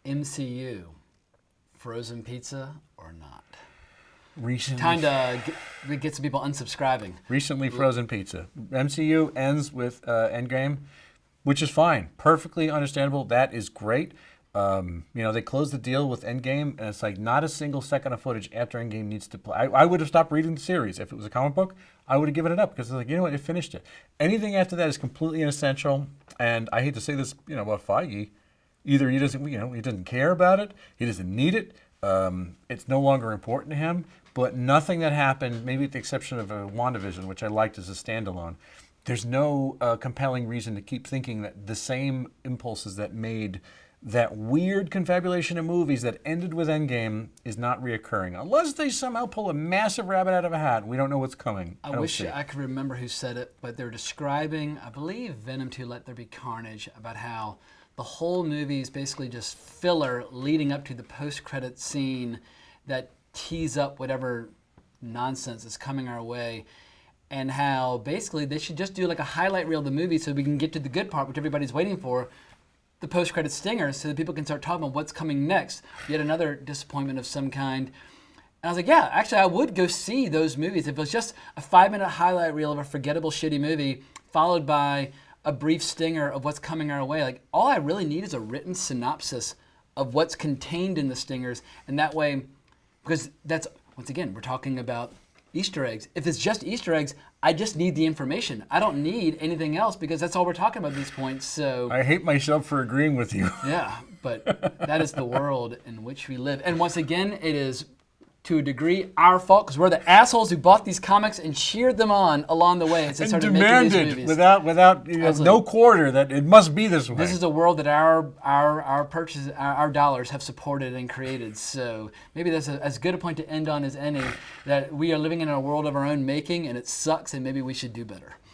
MCU, frozen pizza or not? Recently, Time to get some people unsubscribing. recently frozen pizza. MCU ends with Endgame, which is fine. Perfectly understandable. That is great. They closed the deal with Endgame, and it's like not a single second of footage after Endgame needs to play. I would have stopped reading the series. If it was a comic book, I would have given it up because it's like, you know what, it finished it. Anything after that is completely inessential, and I hate to say this, about Feige. Either he doesn't, he doesn't care about it, he doesn't need it, it's no longer important to him, but nothing that happened, maybe with the exception of WandaVision, which I liked as a standalone, there's no compelling reason to keep thinking that the same impulses that made that weird confabulation of movies that ended with Endgame is not reoccurring. Unless they somehow pull a massive rabbit out of a hat, we don't know what's coming. I wish I could remember who said it, but they're describing, I believe, Venom 2 Let There Be Carnage, about how the whole movie is basically just filler leading up to the post-credit scene that tease up whatever nonsense is coming our way, and how basically they should just do like a highlight reel of the movie so we can get to the good part, which everybody's waiting for, the post-credit stinger, so that people can start talking about what's coming next. Yet another disappointment of some kind. And I was like, yeah, actually, I would go see those movies. If it was just a 5-minute highlight reel of a forgettable, shitty movie, followed by a brief stinger of what's coming our way. Like, all I really need is a written synopsis of what's contained in the stingers. And that way, because that's, once again, we're talking about Easter eggs. If it's just Easter eggs, I just need the information. I don't need anything else because that's all we're talking about at this point. So I hate myself for agreeing with you. Yeah, but that is the world in which we live. And once again, it is to a degree our fault because we're the assholes who bought these comics and cheered them on along the way as they started making these demanded movies. without no quarter that it must be this way. This is a world that our purchases, our dollars have supported and created. So maybe that's as good a point to end on as any, that we are living in a world of our own making and it sucks and maybe we should do better.